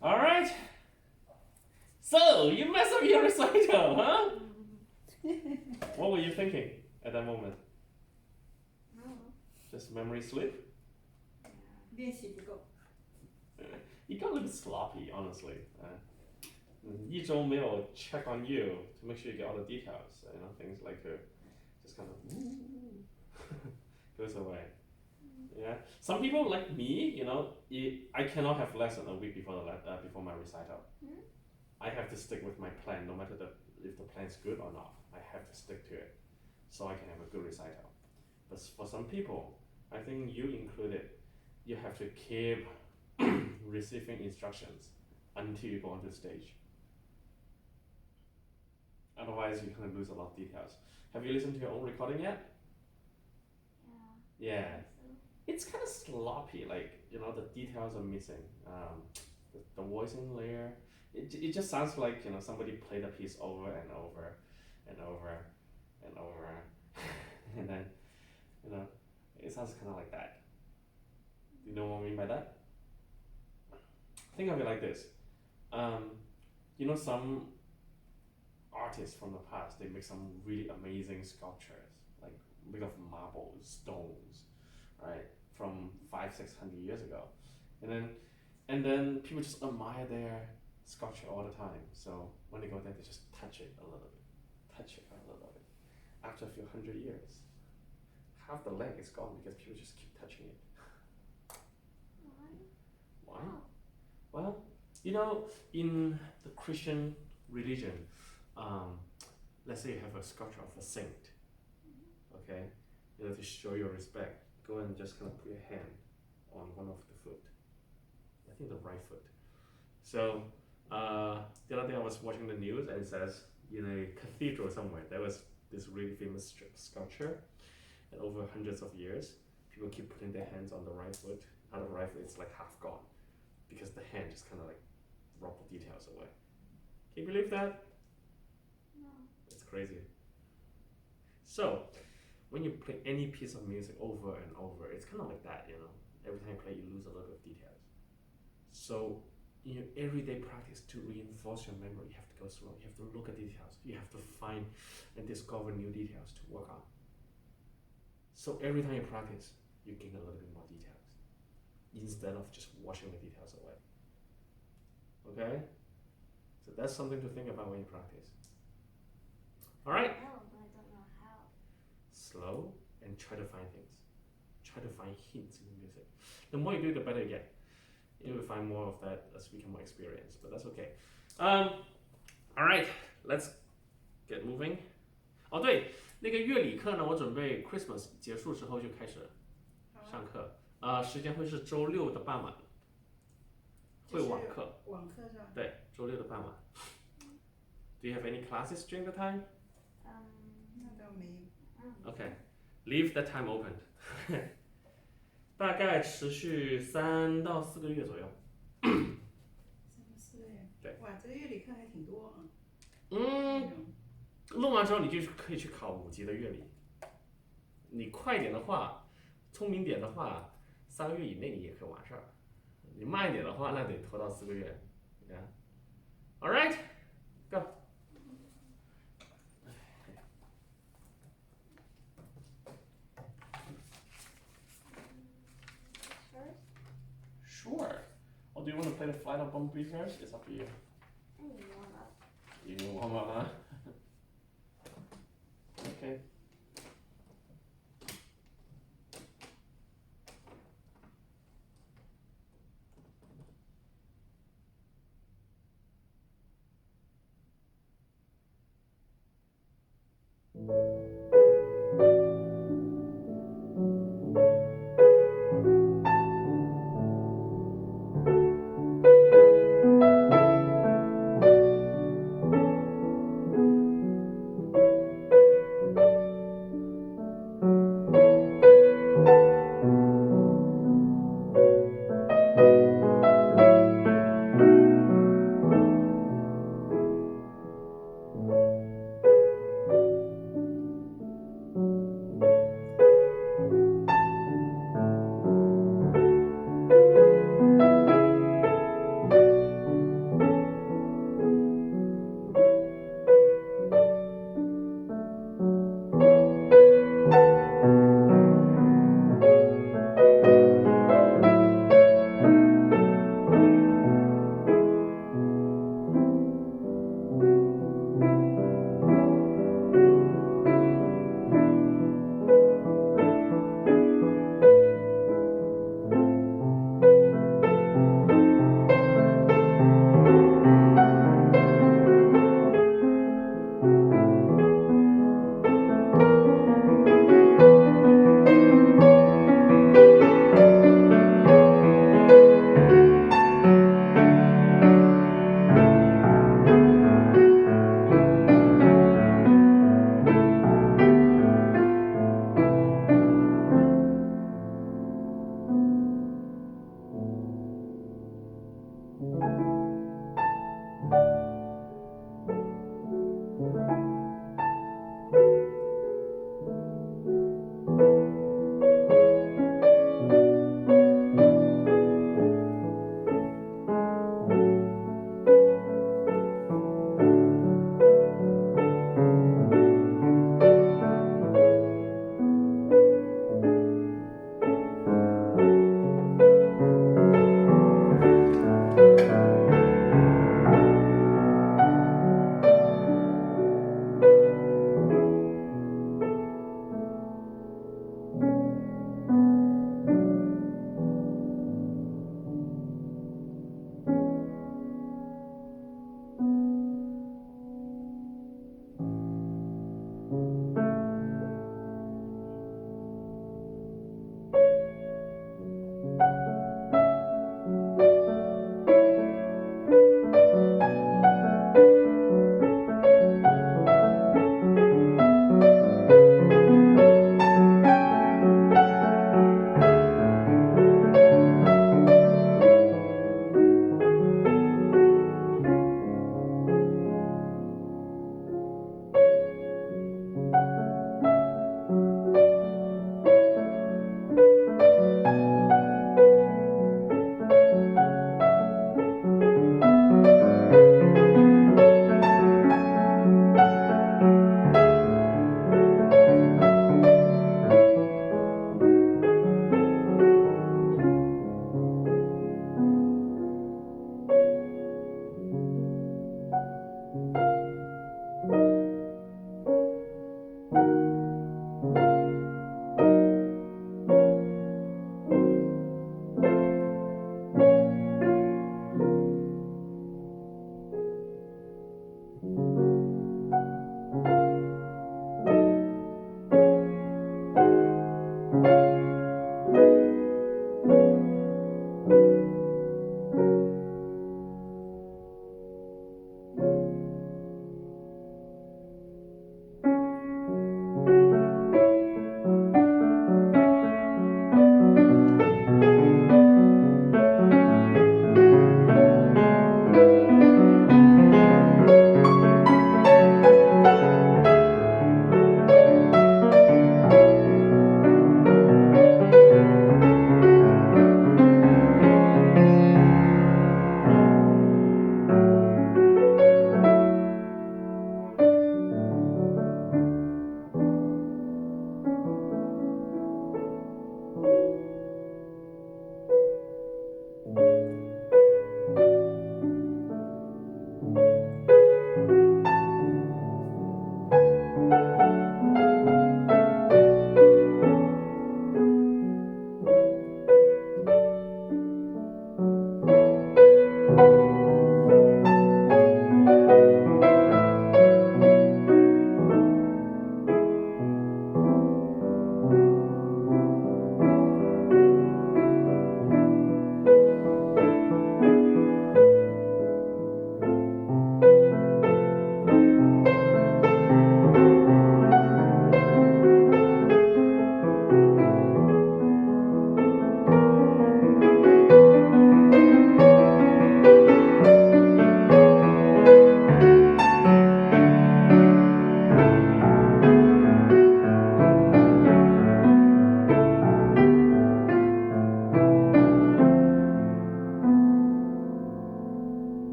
All right. So you messed up your recital, huh? What were you thinking at that moment? Just memory slip? 练习不够。You got a little sloppy, honestly. 一周没有 check on you to make sure you get all the details. You know, things like just kind of goes away. Yeah. Some people like me, you know, I cannot have less than a week before before my recital. I have to stick with my plan, no matter if the plan's good or not. I have to stick to it, so I can have a good recital. But for some people, I think you included, you have to keep receiving instructions until you go onto the stage. Otherwise, you're gonna lose a lot of details. Have you listened to your own recording yet? Yeah. It's kind of sloppy, like, you know, the details are missing. The voicing layer, it just sounds like, you know, somebody played a piece over and over and over and over and then, you know, it sounds kind of like that. Do you know what I mean by that? Think of it like this. You know, some artists from the past, they make some really amazing sculptures, like made of marble, stones, right? From 500-600 years ago. And then people just admire their sculpture all the time. So when they go there, they just touch it a little bit, touch it a little bit. After a few hundred years, half the leg is gone because people just keep touching it. Why? Well, you know, in the Christian religion, let's say you have a sculpture of a saint, okay? You know, to show your respect, go and just kind of put your hand on one of the foot. I think the right foot. So the other day I was watching the news and it says in a cathedral somewhere there was this really famous sculpture, and over hundreds of years, people keep putting their hands on the right foot. On the right foot, it's like half gone because the hand just kind of like robbed the details away. Can you believe that? No. It's crazy. So when you play any piece of music over and over, it's kind of like that, you know. Every time you play, you lose a little bit of details. So in your everyday practice, to reinforce your memory, you have to go slow. You have to look at details. You have to find and discover new details to work on. So every time you practice, you gain a little bit more details instead of just washing the details away. Okay? So that's something to think about when you practice. All right? No, but I don't know how. Slow and try to find things. Try to find hints in the music. The more you do, the better you get. You will find more of that as we become more experienced, but that's okay. All right, let's get moving. 哦，对，那个乐理课呢，我准备 Christmas 结束之后就开始上课，时间会是周六的傍晚，会网课。网课是吧？对，周六的傍晚。Do you have any classes during the time? 那倒没有。Okay, leave the time open. 大概持续3到4个月左右。3到4个月。对。哇，这个乐理课还挺多啊。弄完之后你就可以去考5级的乐理。你快一点的话，聪明点的话，3个月以内你也可以完事儿。你慢一点的话，那得拖到4个月。Yeah. All right, go. Sure. Or do you want to play the Flight of Bumblebee first? It's up to you. I need warm up. You need warm up, huh? Okay.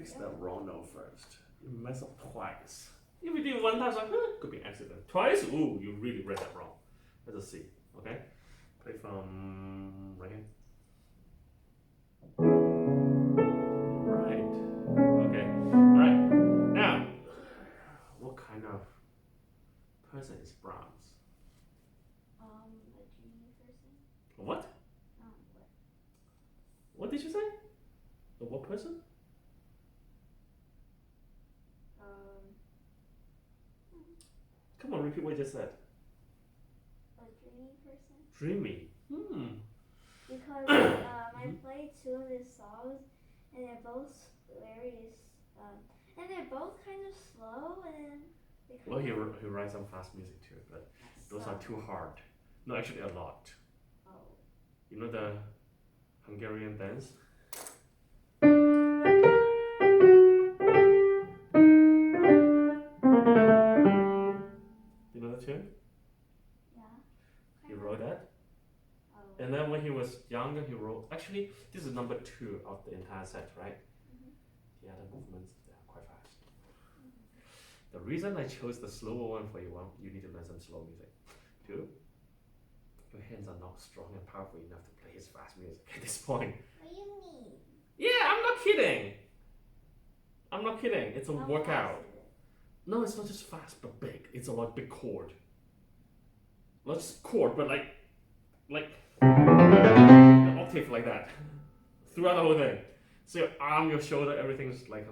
fix that raw note first. You mess up twice. If you do it one time, it's like, could be an accident. Twice, ooh, you really read that wrong. Let's see, okay? Play from right here. Right. Okay. Alright. Now, what kind of person is Brahms? A dreamy person. What? What? What did you say? A what person? Come on, repeat what you just said. A dreamy person. Dreamy. Because I played two of his songs, and they're both and they're both kind of slow, and they Well, he writes some fast music too, but those are too hard. No, actually a lot. Oh. You know the Hungarian dance? You know the tune? Yeah. He wrote that. Oh. And then when he was younger, he wrote. Actually, this is number 2 of the entire set, right? The other movements, they are quite fast. The reason I chose the slower one for you, one, you need to learn some slow music. 2, your hands are not strong and powerful enough to play his fast music at this point. What do you mean? Yeah, I'm not kidding. I'm not kidding. It's a How workout. fast is it? No, it's not just fast, but big. It's a lot big chord. Not just chord, but like an octave like that throughout the whole thing. So your arm, your shoulder, everything's like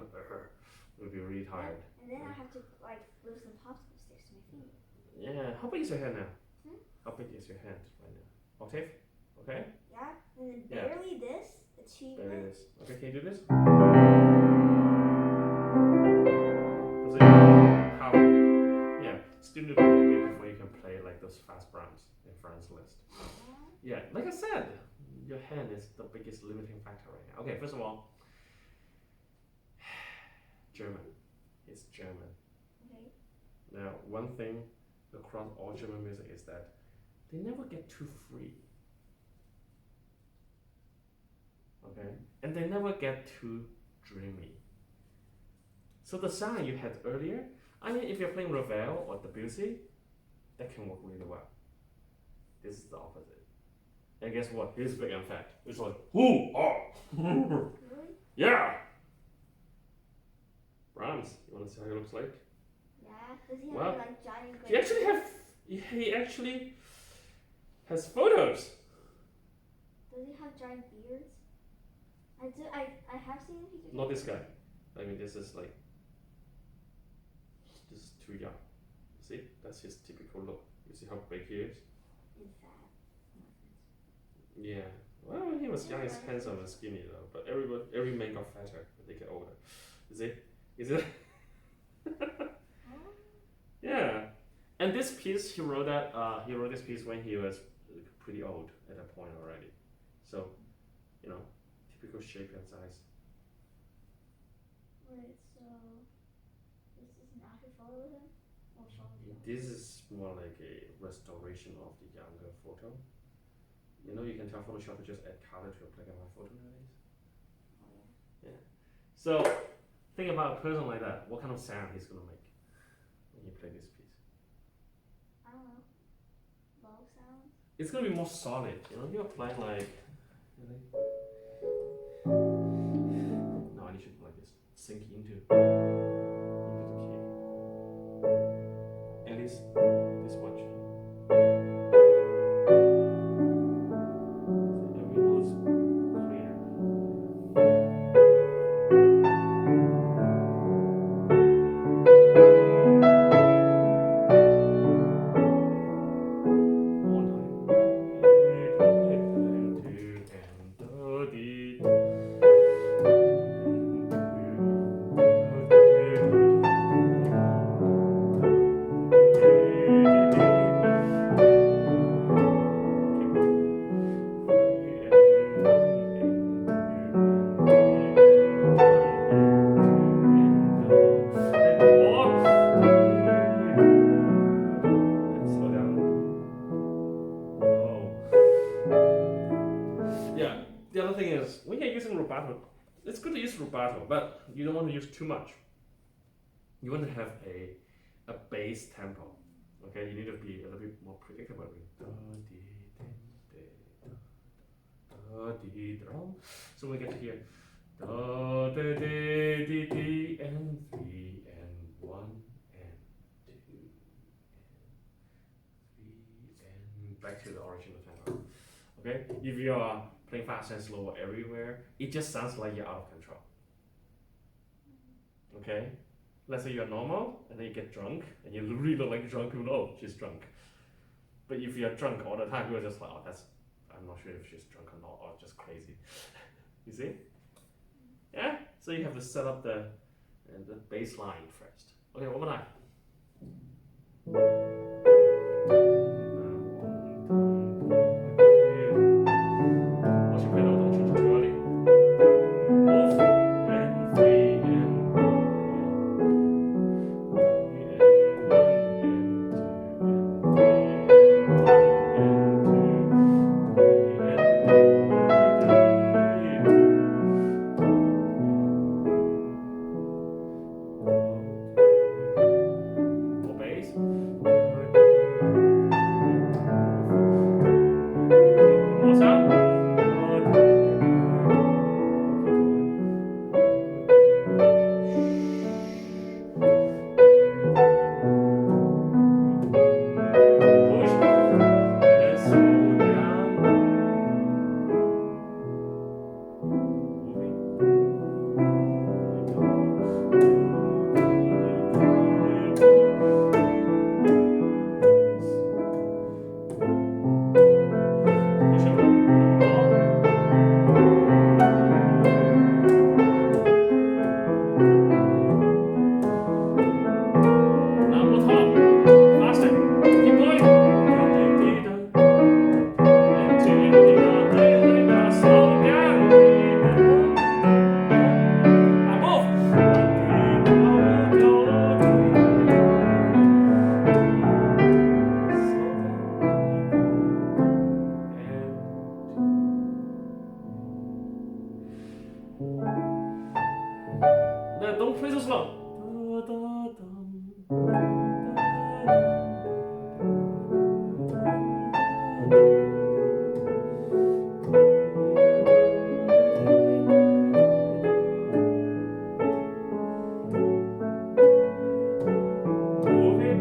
you'll be really tired. And then I have to like glue some popsicle sticks to my finger. Yeah. How big is your hand now? Hmm? How big is your hand right now? Octave? Okay. Yeah. And then Yeah. barely this achievement. There it is. Okay, can you do this? Does it how? Yeah. Still need a little bit before you can play like those fast Brahms in Franz Liszt. Yeah, like I said, your hand is the biggest limiting factor right now. Okay, first of all, German. It's German. Okay. Now, one thing across all German music is that they never get too free. Okay? And they never get too dreamy. So the sound you had earlier, I mean, if you're playing Ravel or Debussy, that can work really well. This is the opposite. And guess what? Here's big and fat. It's like, whoo, oh. Really? Yeah. Brahms, you want to see how he looks like? Yeah. Does he have Well, like giant? He actually has photos. Does he have giant beards? I have seen pictures. Not this guy. I mean, this is too young. See, that's his typical look. You see how big he is? In fat. Yeah. Well, when he was young, he's handsome and skinny though. But every man got fatter when they get older. Is it? Yeah. And this piece, he wrote this piece when he was pretty old at that point already. So, typical shape and size. Wait, so this is an after photo of him? Or photo? This is more like a restoration of the younger photo. You can tell Photoshop will just add color to a black and white photo nowadays. Oh Yeah. So, think about a person like that. What kind of sound he's gonna make when you play this piece? I don't know. Low sounds? It's gonna be more solid. You're playing like. No, I need to like this. Sink into the key. At least this much. Every note is clear. One time. Slow down. Oh. Yeah, the other thing is, when you're using rubato, it's good to use rubato, but you don't want to use too much. You want to have a bass tempo. Okay, you need to be a little bit more predictable. So we get to here. Da, da, da, di, di, and 3 and 1 and 2 and 3 and back to the original tempo. Okay, if you are playing fast and slow everywhere, it just sounds like you're out of control. Okay, let's say you're normal and then you get drunk and you really look like drunk. You know she's drunk. But if you're drunk all the time, you're just like, oh, I'm not sure if she's drunk or not, or just crazy. You see? Yeah? So you have to set up the bass line first. Okay, one more time. Watch your pedal, don't change it too early. Move, and 3 and 1 and 3 and 1 and 2 and 3 more bass. More sound. Push and then slow down. Push up more. Now more top. Faster. Keep going. And slow down. Now move. No, don't play so slow. Move it.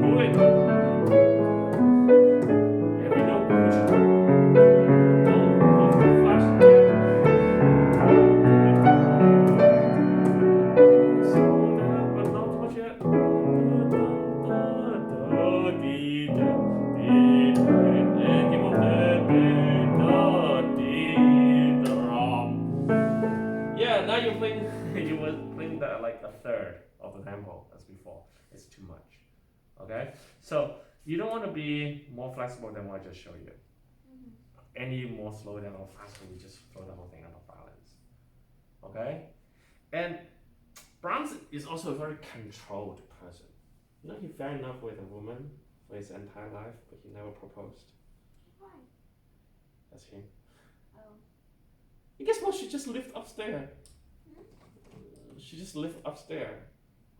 Move it. Every note push. Don't go too fast yet. Slow down, but not too much yet. And you move the drum. Yeah, now you're playing. You were playing that like a third of the tempo as before. It's too much. Okay, so you don't want to be more flexible than what I just showed you. Any more slow down or faster, you just throw the whole thing out of balance. Okay, and Brahms is also a very controlled person. You know, he fell in love with a woman for his entire life, but he never proposed. Why? That's him. Oh. And guess what? She just lived upstairs. She just lived upstairs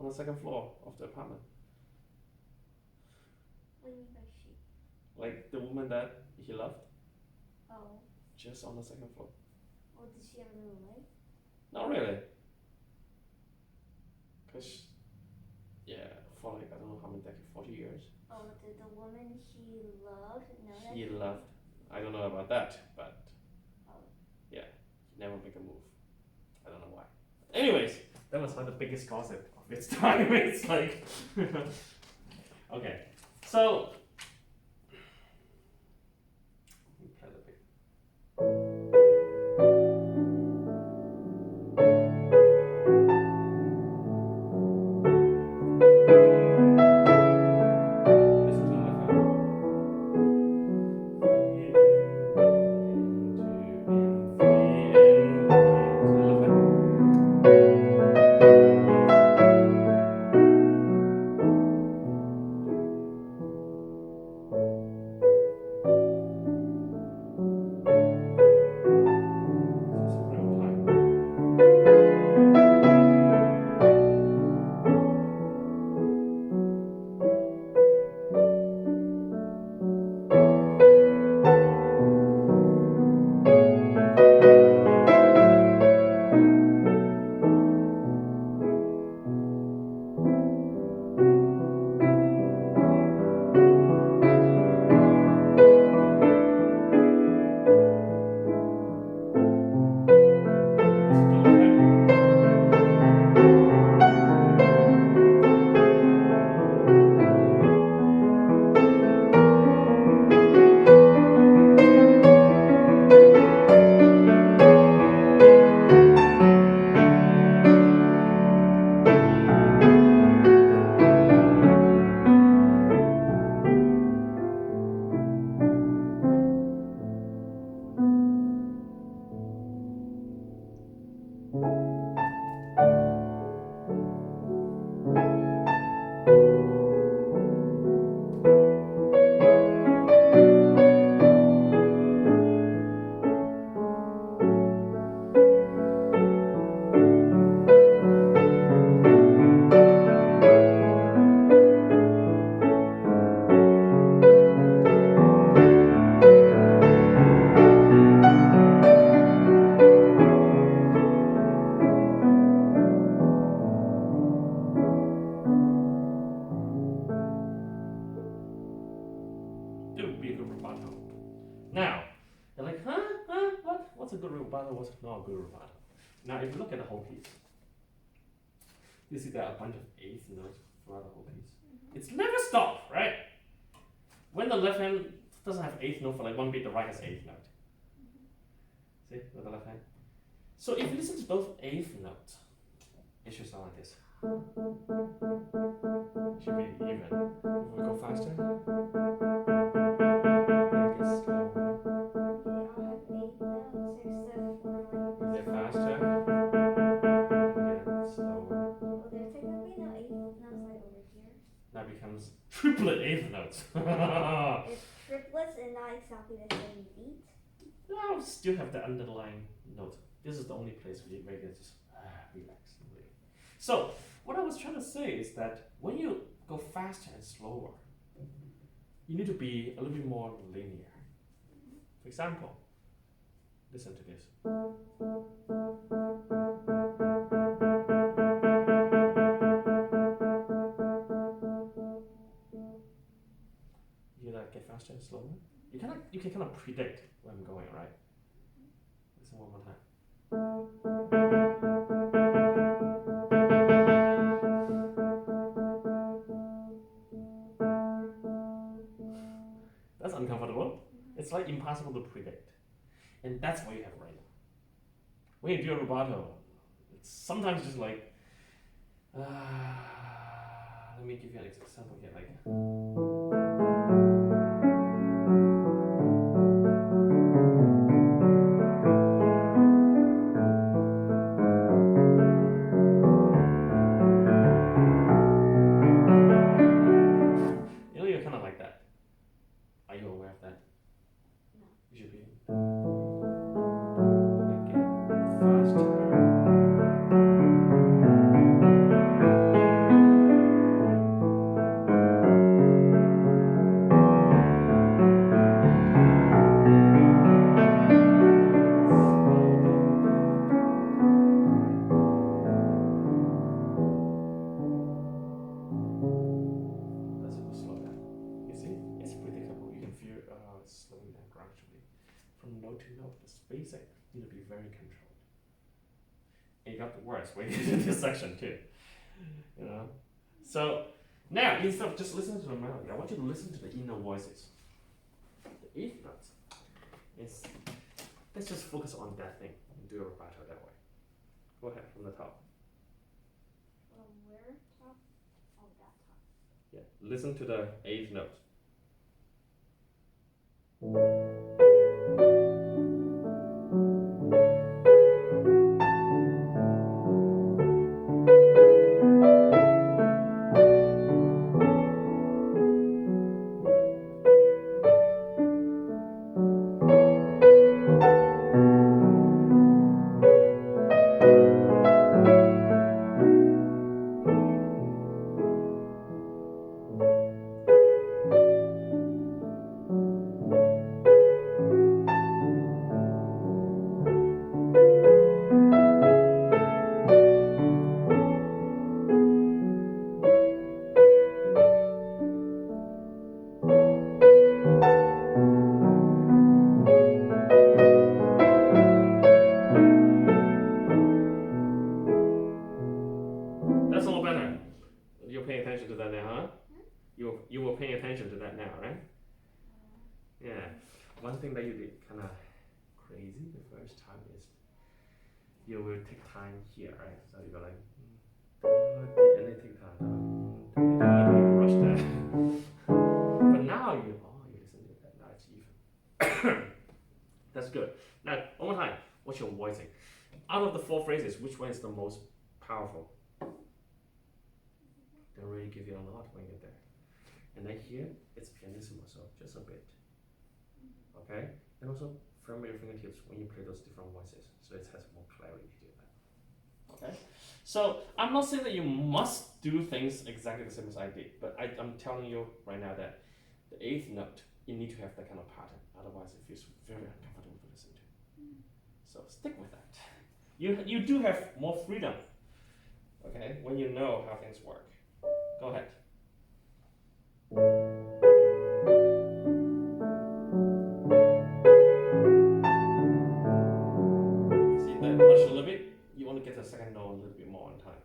on the second floor of the apartment. What do you mean by she? Like the woman that he loved, Oh. just on the second floor. Well, did she ever live away? Not really. Because, yeah, for like, I don't know how many decades, 40 years. Oh, did the woman he loved know that? He loved, I don't know about that, but Oh. yeah, he never make a move. I don't know why. Anyways, that was like the biggest gossip of its time. It's like, okay, so, let me play the bit. Listen to the left hand. what's a good rubato, what's not a good rubato. Now, if you look at the whole piece, you see there are a bunch of eighth notes throughout the whole piece. It's never stopped, right? When the left hand doesn't have eighth note for like one beat, the right has eighth note. See, with the left hand. So if you listen to those eighth notes, it should sound like this. It should be even. If we go faster, it gets slower. Get faster, get slower. Well, there's technically no eighth notes like over here. That becomes triplet eighth notes. It's triplets and not exactly the same beat. Now still have the underlying note. This is the only place where you can just relax. Really. So what I was trying to say is that when you go faster and slower, you need to be a little bit more linear. For example, listen to this. You like get faster and slower. You can kind of predict where I'm going, right? Listen one more time. That's uncomfortable. It's like impossible to predict. And that's what you have right now. When you do a rubato, it's sometimes just like, let me give you an example here. Like, you know, you're kind of like that. Are you aware of that? No. You should be. Again, faster. Let's slow down. You see, it's predictable. You can feel it's slowing down gradually. From note to note, the spacing need to be very controlled. And it got worse when you did this section too. You know? So now instead of just listening to the melody, I want you to listen to the inner voices. The eighth notes. Let's just focus on that thing and do a rubato that way. Go ahead from the top. From where top? Oh, that top. Yeah. Listen to the eighth note. That's a little better. You're paying attention to that now, huh? You were paying attention to that now, right? Yeah. One thing that you did kind of crazy the first time is you will take time here, right? So you go like, and then take time. You rush that. But now you listen to that. Now it's even. That's good. Now one more time. What's your voicing? Out of the four phrases, which one is the most powerful? They really give you a lot when you're there. And then here, it's pianissimo, so just a bit. Okay? And also, firm your fingertips when you play those different voices, so it has more clarity to that. Okay? So, I'm not saying that you must do things exactly the same as I did, but I'm telling you right now that the eighth note, you need to have that kind of pattern, otherwise it feels very uncomfortable to listen to. So, stick with that. You do have more freedom, okay, when you know how things work. Go ahead. one time.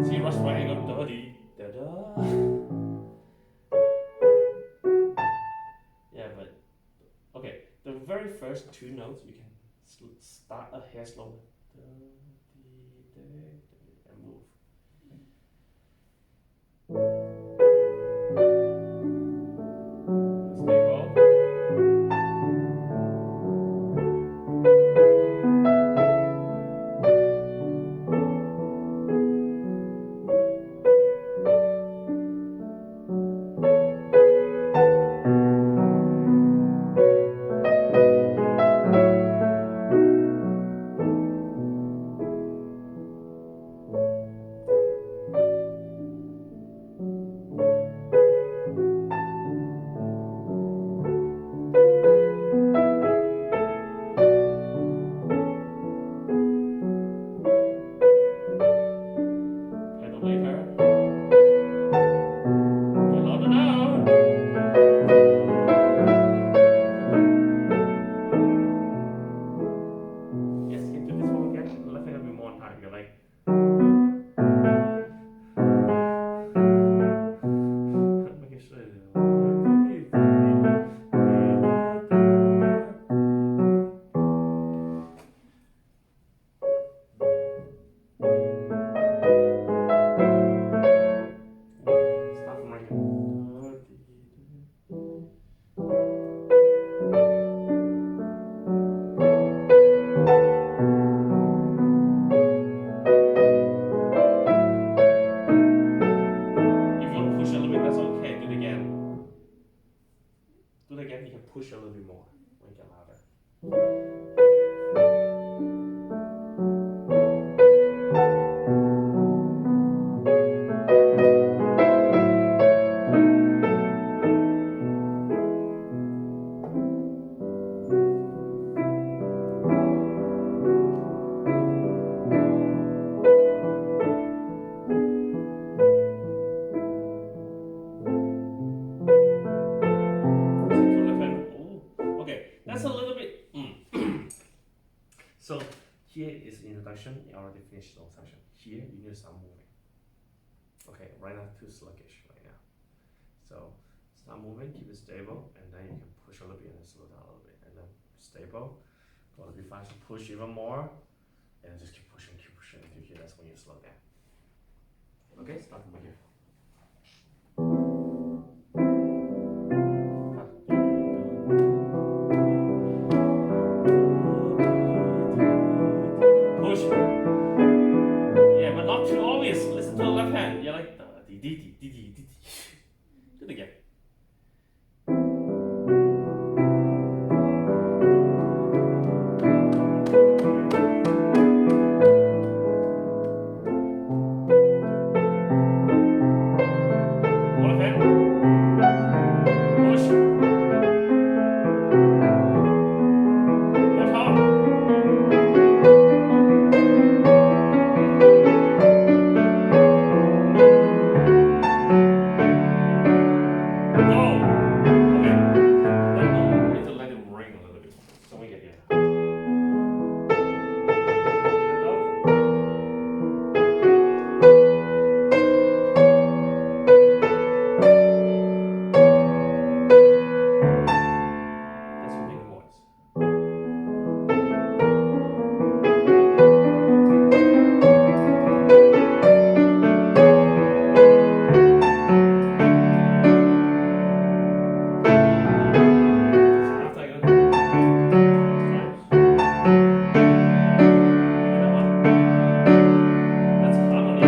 See Russ writing up da dee da da. Yeah, but okay. The very first two notes you can start a hair slowly. Da, dee, da, da, and move. Stable. Pedal later. Get louder now. Yes, you do this one again. Left hand a bit more on time. You're like. Making sure. Start from right here. If you want to push a little bit, that's okay. Do it again. Do it again. You can push a little bit more when you get louder. That's a little bit. So here is the introduction. You already finished the whole section. Here you need to start moving. Okay, right now too sluggish right now. So start moving, keep it stable, and then you can push a little bit and then slow down a little bit, and then stable. Go a little bit faster, push even more, and just keep pushing until here. That's when you slow down. Okay, start from here. Push. Yeah, but not too obvious. Listen to the left hand. You're like da dee dee dee dee dee dee. Do it again. Left hand. Push. More time. Go. Okay. Then we need to let it ring a little bit. So we get here. That's your big voice. After I go. That's harmony.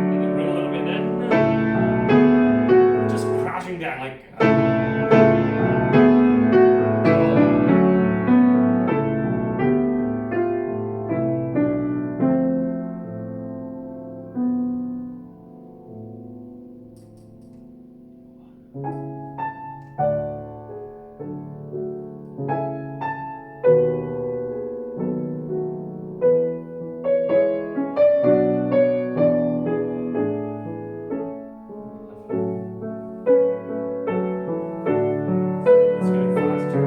Let it ring a little bit then. Just crashing down like. It's getting faster.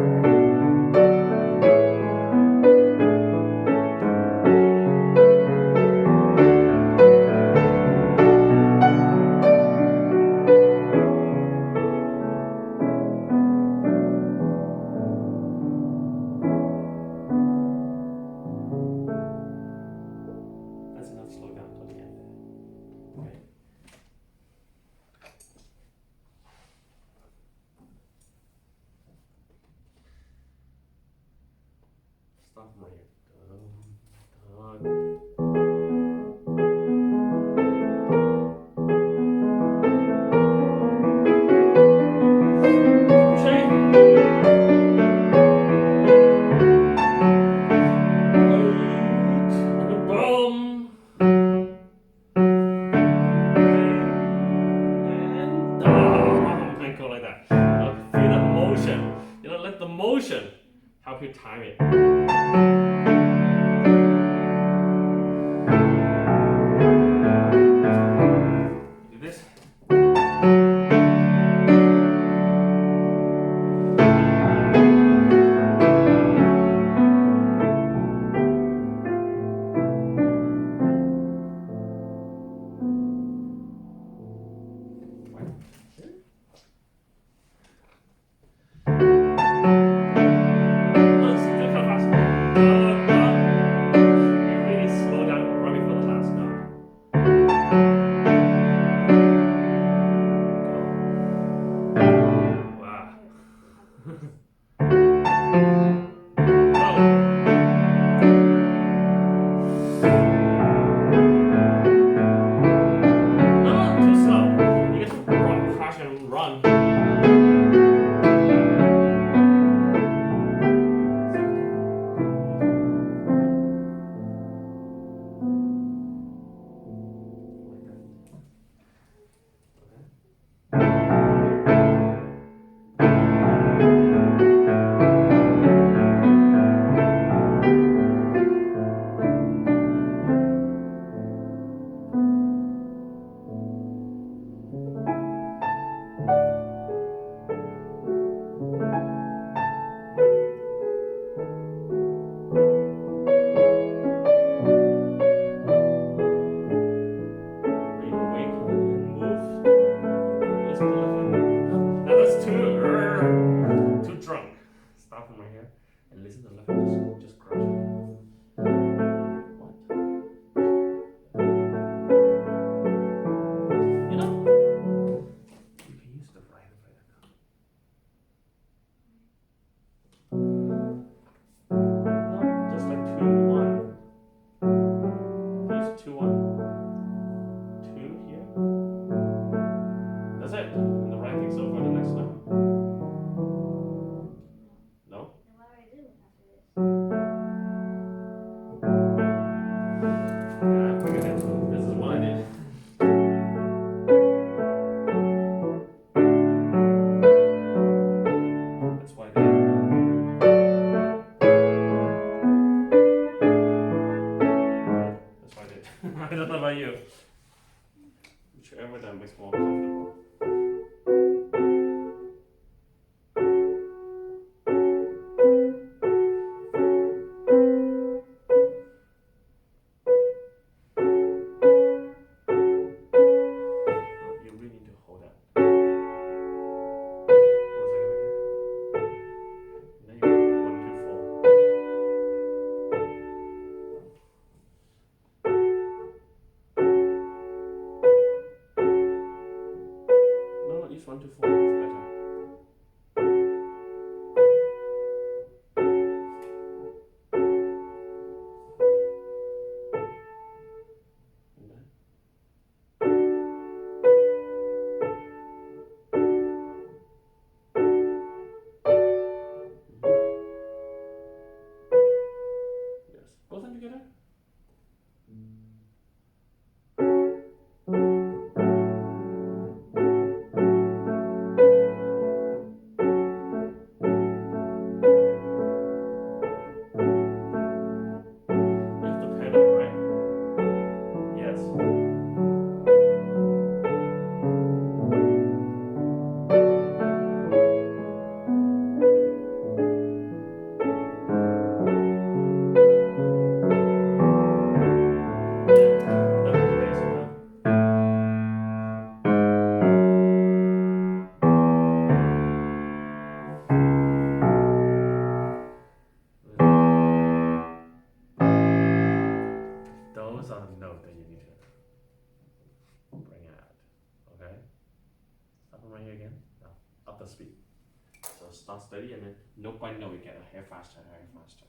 Start from right here. Boom. And go like that. Feel that motion. Let the motion help you time it. Do this. Too drunk. Start from right here and listen to the left hand just gradually. What? You can use the right hand. No, just like 2-1. Use 2-1. 2 here. That's it. And the right takes over the next note. No? And what do I do after this? Yeah, I figured it. This is what I did. That's why I did. That's why I did. I don't know about you. Whichever that makes more comfortable. You really need to hold that. Hold a second here. And then you go 1, 2, 4. No, use 1, 2, 4. It's better. And then. Yes. Both of them together. You have to pedal, right? Yes. Double the bass now. Those are the notes that you need to bring out. Okay? Start from right here again. Now, up the speed. So start steady and then note by note you get a hair faster, hair faster.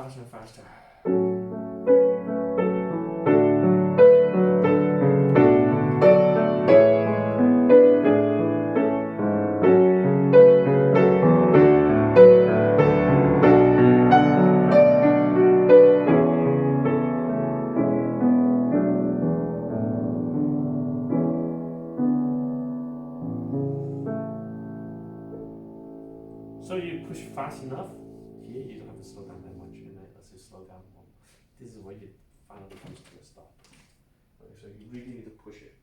faster and faster. So you push fast enough, here you don't have to slow down that much, and then as you slow down more, this is where you finally comes to a stop. Okay, so you really need to push it.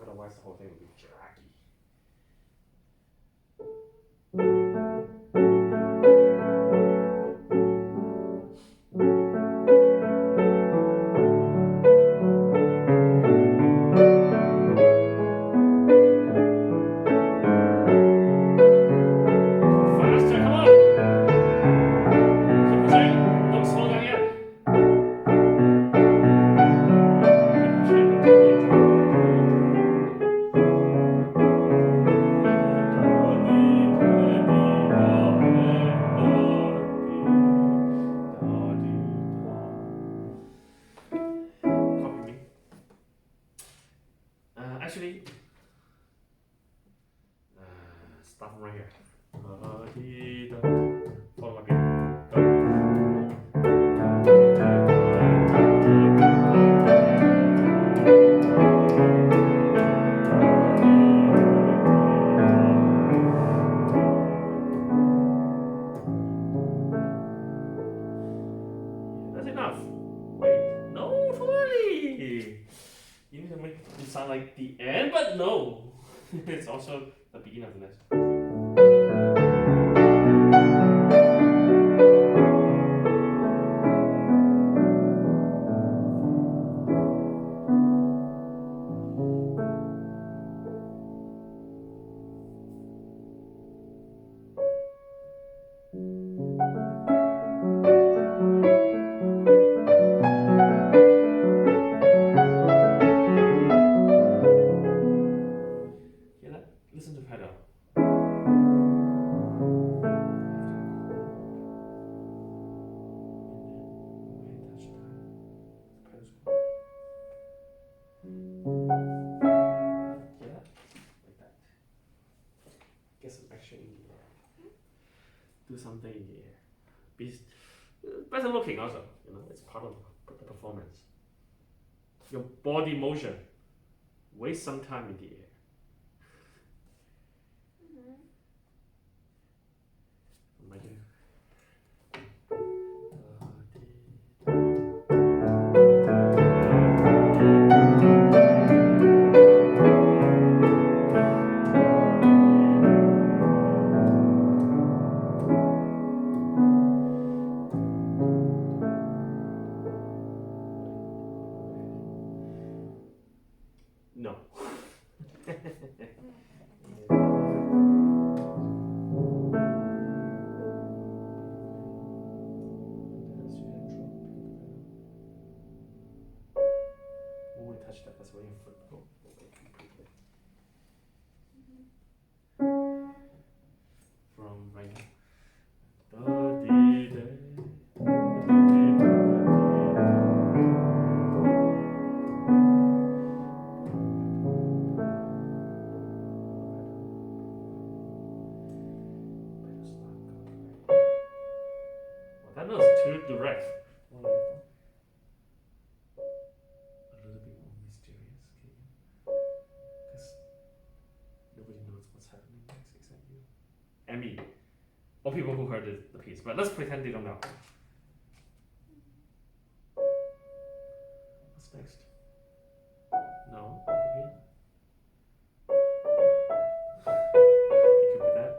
Otherwise the whole thing will be draggy. Faster, come on! Keep pushing, don't slow down yet. Keep pushing. Copy me. Actually, start from right here. Follow my beat. That's enough. Wait, no, totally. You need to make it sound like the end, but no. It's also the beginning of the next. Hear that? Listen to the pedal. Get some action in the air. Do something in the air. Be better looking also. You know, it's part of the performance. Your body motion. Waste some time in the air. Right here. No. When we touch that, that's where your foot will go away completely. From right now. That was too direct. A little bit more mysterious, can you? Because nobody knows what's happening next except you. And me. Or people who heard the piece. But let's pretend they don't know. What's next? No? It could be that.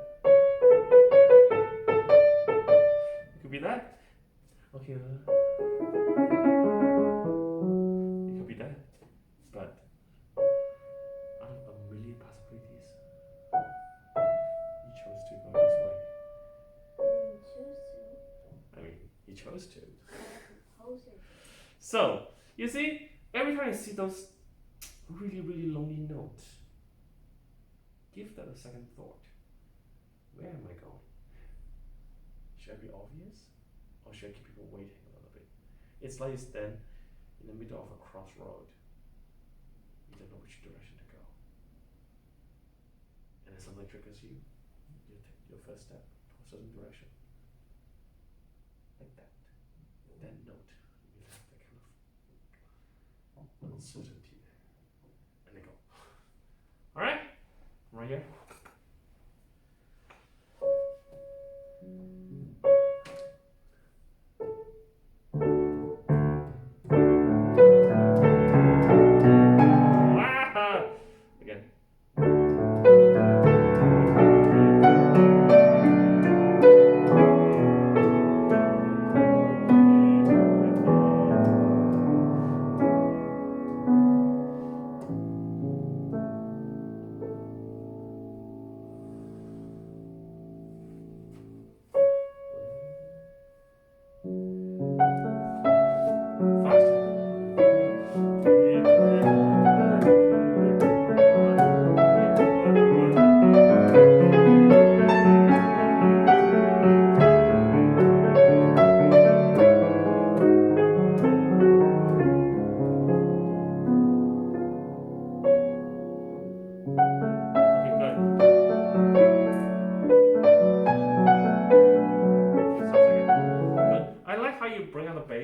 It could be that. Okay. It could be that. But out of a million possibilities, you chose to go this way. I didn't choose to. I mean, you chose to. I was supposed to. So, you see, every time I see those really, really lonely notes, give that a second thought. Where am I going? Should I be obvious? Or should I keep people waiting a little bit? It's like you stand in the middle of a crossroad. You don't know which direction to go. And then something triggers you. You take your first step to a certain direction. Like that. That note. You have that kind of uncertainty there. And they go. Alright? Right here. Again.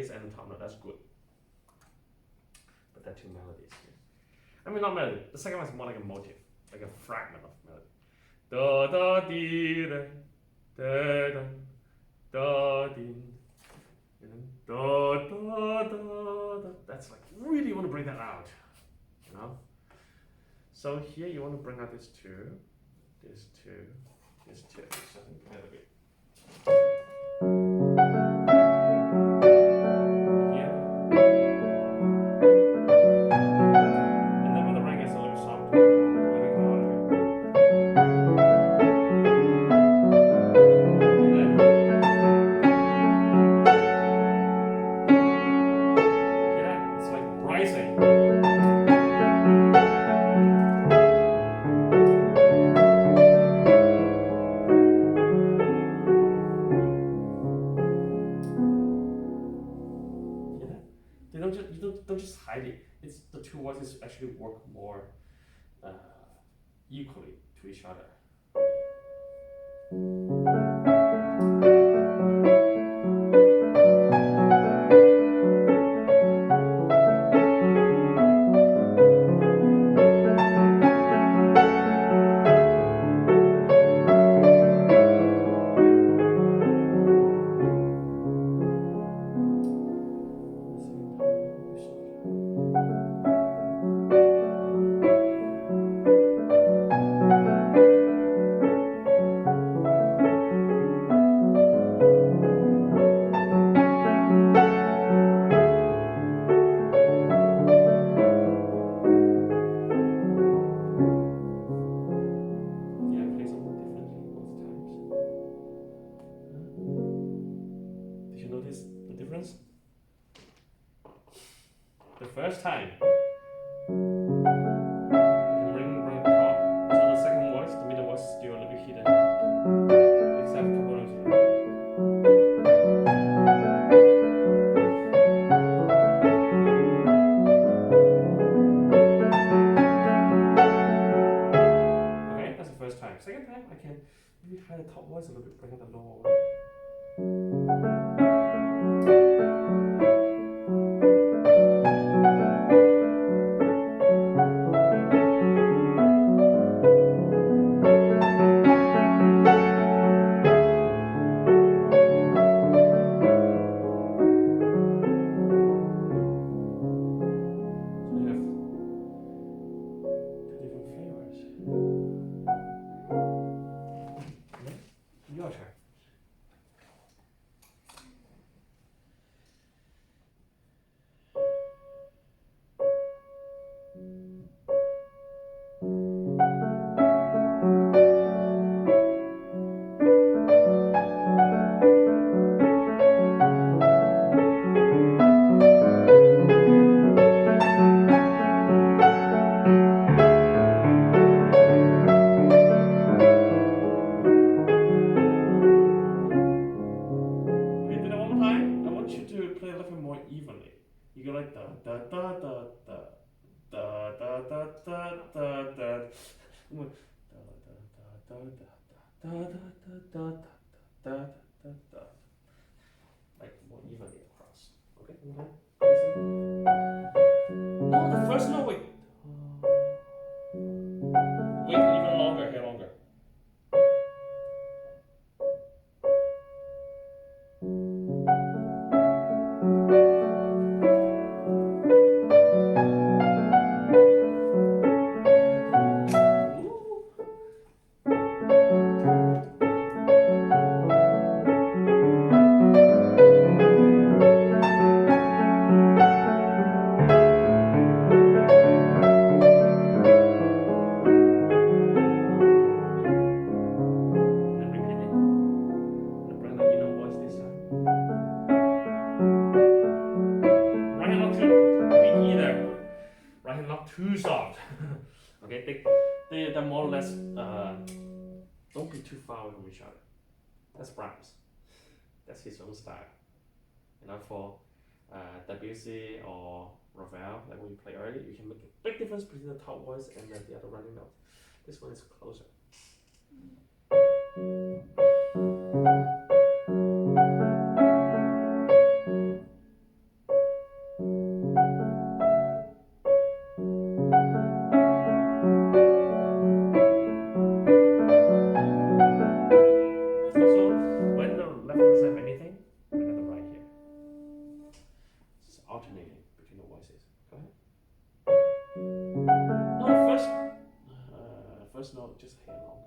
And the top note, that's good. But there are two melodies here. I mean, not melody. The second one is more like a motif, like a fragment of melody. Da da dee da da da da dee da da da. That's like really you want to bring that out, you know. So here you want to bring out this two, this two, this two. So I think a little bit. Don't just hide it. It's the two voices actually work more equally to each other. The first time, I can bring it top, so the second voice, the middle voice is still a little bit hidden, except a couple notes here. Okay, that's the first time. Second time, I can maybe hide the top voice a little bit, bring out the lower one. You go like da da da da da da da da da da da. Like more evenly across. Okay. Listen. No, the first note. Wait. Wait even longer. Here longer. Too soft. Okay, they're more or less don't be too far away from each other. That's Brahms. That's his own style. You know, for Debussy or Ravel, like when you play early, you can make a big difference between the top voice and the other running note. This one is closer. Alternating between the voices. Go ahead. No, first note just a hair long.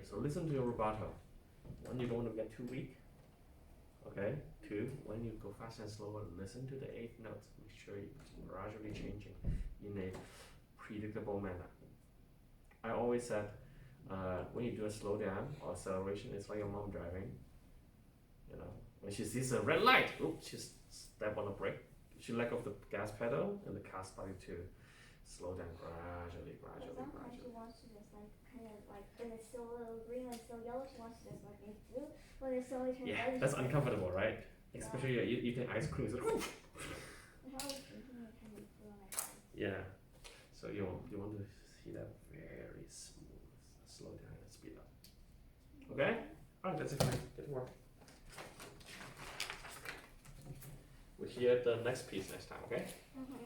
So listen to your rubato. One, you don't want to get too weak. Okay. Two, when you go fast and slower, listen to the eighth notes. Make sure you're gradually changing in a predictable manner. I always said, when you do a slow down or acceleration, it's like your mom driving. You know, when she sees a red light, oops, she step on the brake. She let go of the gas pedal, and the car started to slow down gradually. Sometimes she wants to just like kind of like when it's still a little green, when it's still yellow, she wants to just like make blue. When it's slowly turns Yeah, red, that's she's like, uncomfortable, right? Especially eating ice cream. So, I was thinking it kind of blue on my face. yeah. So you want to see that very smooth, slow down and speed up. Okay? Alright, that's it. Get to work. We'll hear the next piece next time, okay? Okay.